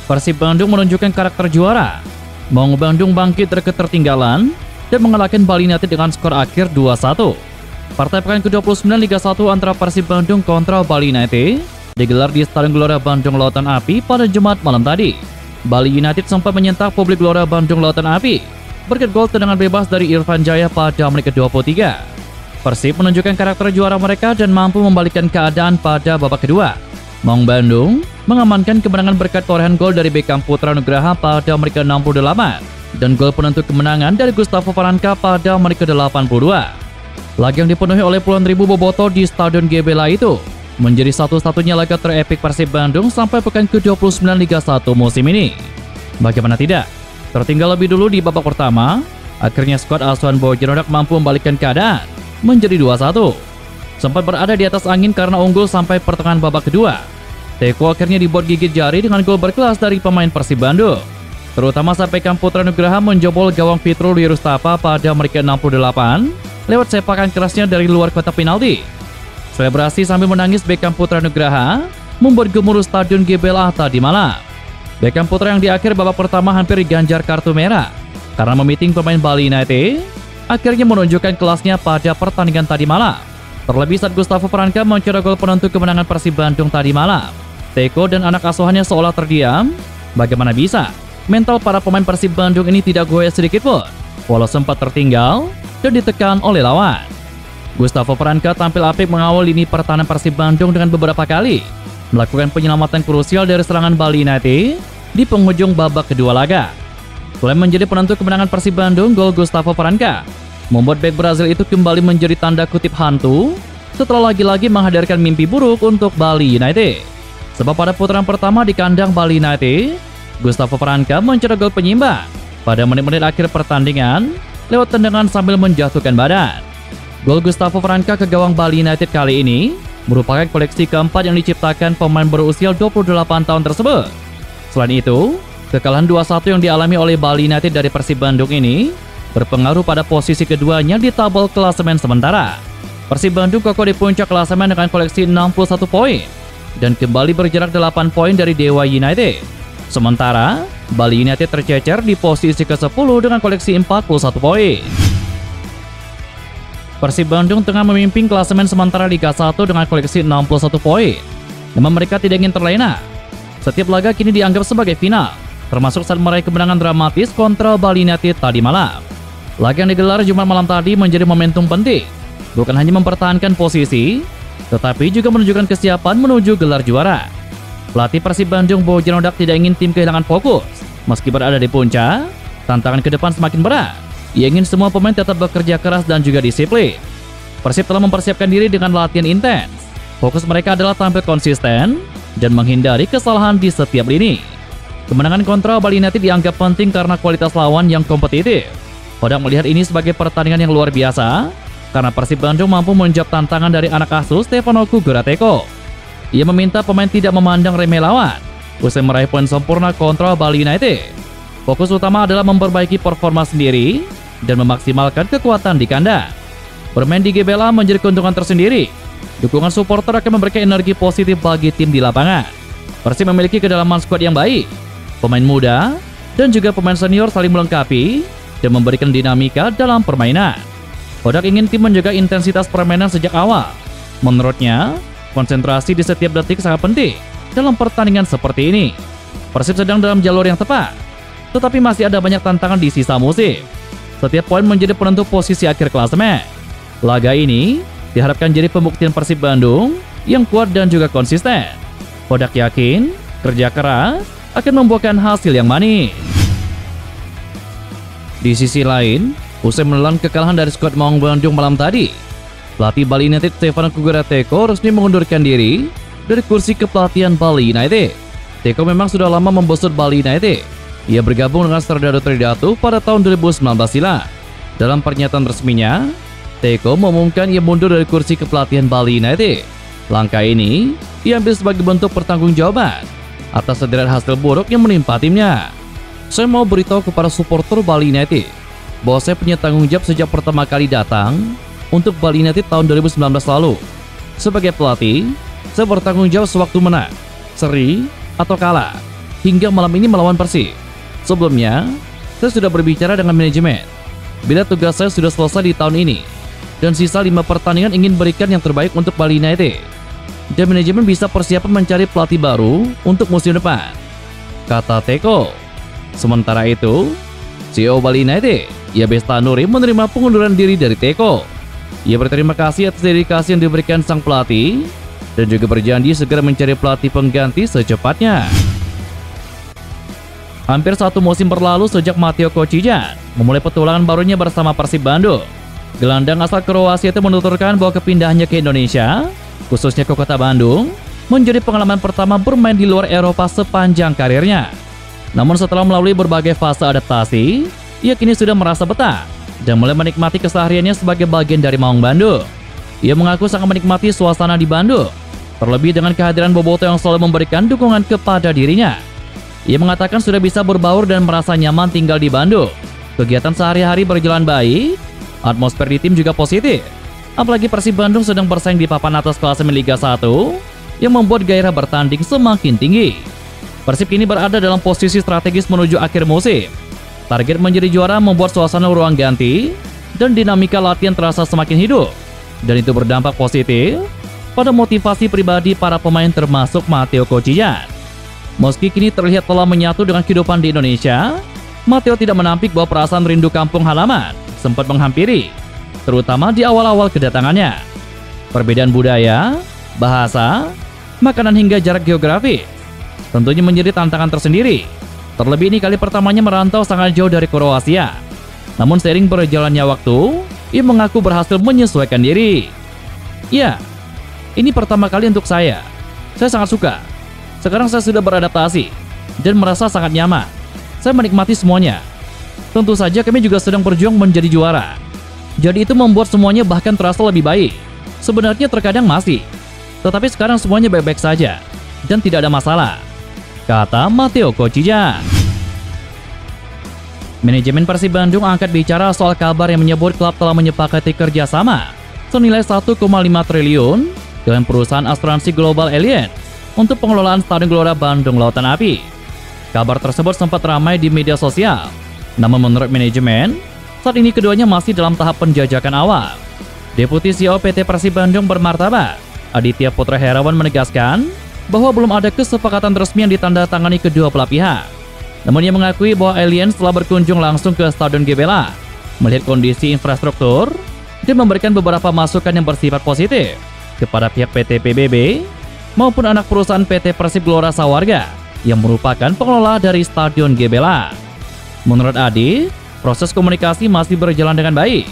Persib Bandung menunjukkan karakter juara. Maung Bandung bangkit dari ketertinggalan dan mengalahkan Bali United dengan skor akhir 2-1. Partai pekan ke-29 Liga 1 antara Persib Bandung kontra Bali United digelar di Stadion Gelora Bandung Lautan Api pada Jumat malam tadi. Bali United sempat menyentak publik Gelora Bandung Lautan Api berkat gol tendangan bebas dari Irfan Jaya pada menit ke-23. Persib menunjukkan karakter juara mereka dan mampu membalikkan keadaan pada babak kedua. Maung Bandung mengamankan kemenangan berkat torehan gol dari Beckham Putra Nugraha pada menit ke-68 dan gol penentu kemenangan dari Gustavo Franca pada menit ke-82. Laga yang dipenuhi oleh puluhan ribu bobotoh di Stadion GBLA itu menjadi satu-satunya laga terepik Persib Bandung sampai pekan ke-29 Liga 1 musim ini. Bagaimana tidak? Tertinggal lebih dulu di babak pertama, akhirnya skuad asuhan Bojonegoro mampu membalikkan keadaan menjadi 2-1. Sempat berada di atas angin karena unggul sampai pertengahan babak kedua. Teko akhirnya dibuat gigit jari dengan gol berkelas dari pemain Persib Bandung. Terutama saat Beckham Putra Nugraha menjebol gawang Fitrul Wirustapa pada menit ke-68 lewat sepakan kerasnya dari luar kotak penalti. Selebrasi sambil menangis Beckham Putra Nugraha membuat gemuruh Stadion GBLA tadi malam. Beckham Putra yang di akhir babak pertama hampir diganjar kartu merah karena memiting pemain Bali United, akhirnya menunjukkan kelasnya pada pertandingan tadi malam. Terlebih saat Gustavo Franca mencetak gol penentu kemenangan Persib Bandung tadi malam. Teko dan anak asuhannya seolah terdiam. Bagaimana bisa mental para pemain Persib Bandung ini tidak goyah sedikit pun walau sempat tertinggal dan ditekan oleh lawan. Gustavo Franca tampil apik mengawal lini pertahanan Persib Bandung dengan beberapa kali melakukan penyelamatan krusial dari serangan Bali United di penghujung babak kedua laga. Selain menjadi penentu kemenangan Persib Bandung, gol Gustavo Franca membuat bek Brazil itu kembali menjadi tanda kutip hantu setelah lagi-lagi menghadirkan mimpi buruk untuk Bali United. Sebab pada putaran pertama di kandang Bali United, Gustavo Franca mencetak gol penyimbang pada menit-menit akhir pertandingan lewat tendangan sambil menjatuhkan badan. Gol Gustavo Franca ke gawang Bali United kali ini merupakan koleksi keempat yang diciptakan pemain berusia 28 tahun tersebut. Selain itu, kekalahan 2-1 yang dialami oleh Bali United dari Persib Bandung ini berpengaruh pada posisi keduanya di tabel klasemen sementara. Persib Bandung kokoh di puncak klasemen dengan koleksi 61 poin dan kembali berjarak 8 poin dari Dewa United. Sementara, Bali United tercecer di posisi ke-10 dengan koleksi 41 poin. Persib Bandung tengah memimpin klasemen sementara Liga 1 dengan koleksi 61 poin. Namun mereka tidak ingin terlena. Setiap laga kini dianggap sebagai final, termasuk saat meraih kemenangan dramatis kontra Bali United tadi malam. Laga yang digelar Jumat malam tadi menjadi momentum penting, bukan hanya mempertahankan posisi, tetapi juga menunjukkan kesiapan menuju gelar juara. Pelatih Persib Bandung Bojonegoro tidak ingin tim kehilangan fokus. Meski berada di puncak, tantangan ke depan semakin berat. Ia ingin semua pemain tetap bekerja keras dan juga disiplin. Persib telah mempersiapkan diri dengan latihan intens. Fokus mereka adalah tampil konsisten dan menghindari kesalahan di setiap lini. Kemenangan kontra Bali United dianggap penting karena kualitas lawan yang kompetitif. Hodak melihat ini sebagai pertandingan yang luar biasa karena Persib Bandung mampu menjawab tantangan dari anak asuh Stefano Kugurateko. Ia meminta pemain tidak memandang remeh lawan usai meraih poin sempurna kontra Bali United. Fokus utama adalah memperbaiki performa sendiri dan memaksimalkan kekuatan di kandang. Bermain di GBLA menjadi keuntungan tersendiri. Dukungan supporter akan memberikan energi positif bagi tim di lapangan. Persib memiliki kedalaman skuad yang baik. Pemain muda dan juga pemain senior saling melengkapi dan memberikan dinamika dalam permainan. Hodak ingin tim menjaga intensitas permainan sejak awal. Menurutnya, konsentrasi di setiap detik sangat penting dalam pertandingan seperti ini. Persib sedang dalam jalur yang tepat, tetapi masih ada banyak tantangan di sisa musim. Setiap poin menjadi penentu posisi akhir klasemen. Laga ini diharapkan jadi pembuktian Persib Bandung yang kuat dan juga konsisten. Hodak yakin kerja keras akan membuahkan hasil yang manis. Di sisi lain, usai menelan kekalahan dari skuad Maung Bandung malam tadi, pelatih Bali United Stefano Kugurateko resmi mengundurkan diri dari kursi kepelatihan Bali United. Teko memang sudah lama membesut Bali United. Ia bergabung dengan Serdadu Tridatu pada tahun 2019 silam. Dalam pernyataan resminya, Teko mengumumkan ia mundur dari kursi kepelatihan Bali United. Langkah ini ia ambil sebagai bentuk pertanggungjawaban atas sederet hasil buruk yang menimpa timnya. Saya mau beritahu kepada supporter Bali United bahwa saya punya tanggung jawab sejak pertama kali datang untuk Bali United tahun 2019 lalu. Sebagai pelatih, saya bertanggung jawab sewaktu menang, seri, atau kalah. hingga malam ini melawan Persib. Sebelumnya, saya sudah berbicara dengan manajemen bila tugas saya sudah selesai di tahun ini dan sisa 5 pertandingan ingin berikan yang terbaik untuk Bali United, dan manajemen bisa persiapan mencari pelatih baru untuk musim depan, kata Teko. Sementara itu, CEO Bali United, Yabesta Nuri, menerima pengunduran diri dari Teko. Ia berterima kasih atas dedikasi yang diberikan sang pelatih dan juga berjanji segera mencari pelatih pengganti secepatnya. Hampir 1 musim berlalu sejak Mateo Kocijan memulai petualangan barunya bersama Persib Bandung. Gelandang asal Kroasia itu menuturkan bahwa kepindahannya ke Indonesia, khususnya ke kota Bandung, menjadi pengalaman pertama bermain di luar Eropa sepanjang karirnya. Namun setelah melalui berbagai fase adaptasi, ia kini sudah merasa betah dan mulai menikmati kesehariannya sebagai bagian dari Maung Bandung. Ia mengaku sangat menikmati suasana di Bandung, terlebih dengan kehadiran Boboto yang selalu memberikan dukungan kepada dirinya. Ia mengatakan sudah bisa berbaur dan merasa nyaman tinggal di Bandung. Kegiatan sehari-hari berjalan baik, atmosfer di tim juga positif. Apalagi Persib Bandung sedang bersaing di papan atas klasemen Liga 1 yang membuat gairah bertanding semakin tinggi. Persib kini berada dalam posisi strategis menuju akhir musim. Target menjadi juara membuat suasana ruang ganti dan dinamika latihan terasa semakin hidup. Dan itu berdampak positif pada motivasi pribadi para pemain termasuk Mateo Kocijan. Meski kini terlihat telah menyatu dengan kehidupan di Indonesia, Mateo tidak menampik bahwa perasaan rindu kampung halaman sempat menghampiri, terutama di awal-awal kedatangannya. Perbedaan budaya, bahasa, makanan hingga jarak geografis tentunya menjadi tantangan tersendiri. Terlebih ini kali pertamanya merantau sangat jauh dari Kroasia. Namun seiring berjalannya waktu, ia mengaku berhasil menyesuaikan diri. Ya, ini pertama kali untuk saya. Saya sangat suka. Sekarang saya sudah beradaptasi dan merasa sangat nyaman. Saya menikmati semuanya. Tentu saja kami juga sedang berjuang menjadi juara. Jadi itu membuat semuanya bahkan terasa lebih baik. Sebenarnya terkadang masih, tetapi sekarang semuanya baik-baik saja dan tidak ada masalah, kata Mateo Kocijan. Manajemen Persib Bandung angkat bicara soal kabar yang menyebut klub telah menyepakati kerjasama senilai 1,5 triliun dengan perusahaan asuransi Global Allianz untuk pengelolaan Stadion Gelora Bandung Lautan Api. Kabar tersebut sempat ramai di media sosial. Namun menurut manajemen, saat ini keduanya masih dalam tahap penjajakan awal. Deputi CEO PT Persib Bandung bermartabat, Aditya Putra Herawan, menegaskan bahwa belum ada kesepakatan resmi yang ditandatangani kedua belah pihak. Namun ia mengakui bahwa Allianz telah berkunjung langsung ke Stadion GBLA, melihat kondisi infrastruktur, dan memberikan beberapa masukan yang bersifat positif kepada pihak PT PBB maupun anak perusahaan PT Persib Gelora Sawarga yang merupakan pengelola dari Stadion GBLA. Menurut Adi, proses komunikasi masih berjalan dengan baik.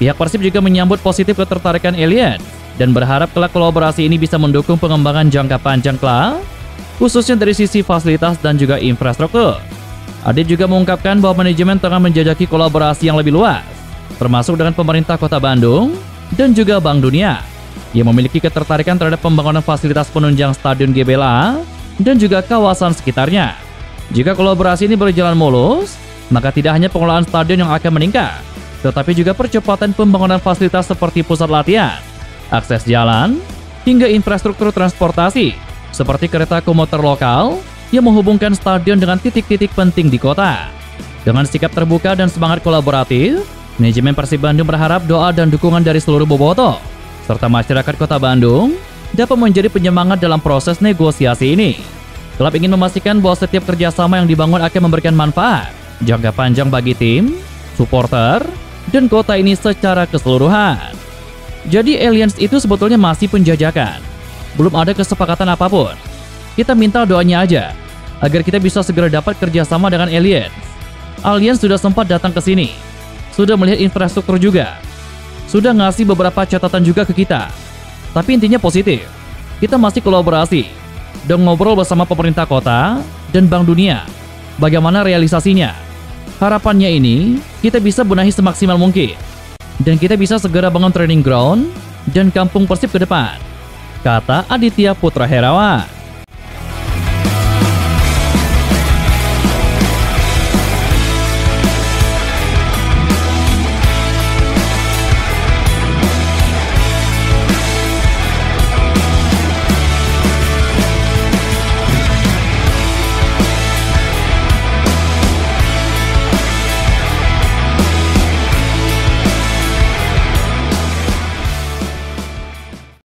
Pihak Persib juga menyambut positif ketertarikan Allianz dan berharap kelak kolaborasi ini bisa mendukung pengembangan jangka panjang klub, khususnya dari sisi fasilitas dan juga infrastruktur. Adi juga mengungkapkan bahwa manajemen tengah menjajaki kolaborasi yang lebih luas, termasuk dengan pemerintah Kota Bandung dan juga Bank Dunia, yang memiliki ketertarikan terhadap pembangunan fasilitas penunjang Stadion GBLA dan juga kawasan sekitarnya. Jika kolaborasi ini berjalan mulus, maka tidak hanya pengelolaan stadion yang akan meningkat, tetapi juga percepatan pembangunan fasilitas seperti pusat latihan, akses jalan, hingga infrastruktur transportasi, seperti kereta komuter lokal yang menghubungkan stadion dengan titik-titik penting di kota. Dengan sikap terbuka dan semangat kolaboratif, manajemen Persib Bandung berharap doa dan dukungan dari seluruh bobotoh, serta masyarakat Kota Bandung, dapat menjadi penyemangat dalam proses negosiasi ini. Klub ingin memastikan bahwa setiap kerjasama yang dibangun akan memberikan manfaat jangka panjang bagi tim, supporter, dan kota ini secara keseluruhan. Jadi Allianz itu sebetulnya masih penjajakan. Belum ada kesepakatan apapun. Kita minta doanya aja, agar kita bisa segera dapat kerjasama dengan Allianz. Allianz sudah sempat datang ke sini, sudah melihat infrastruktur juga, sudah ngasih beberapa catatan juga ke kita. Tapi intinya positif. Kita masih kolaborasi dan ngobrol bersama pemerintah kota dan Bank Dunia bagaimana realisasinya. Harapannya ini kita bisa benahi semaksimal mungkin dan kita bisa segera bangun training ground dan kampung Persib ke depan, kata Aditya Putra Herawan.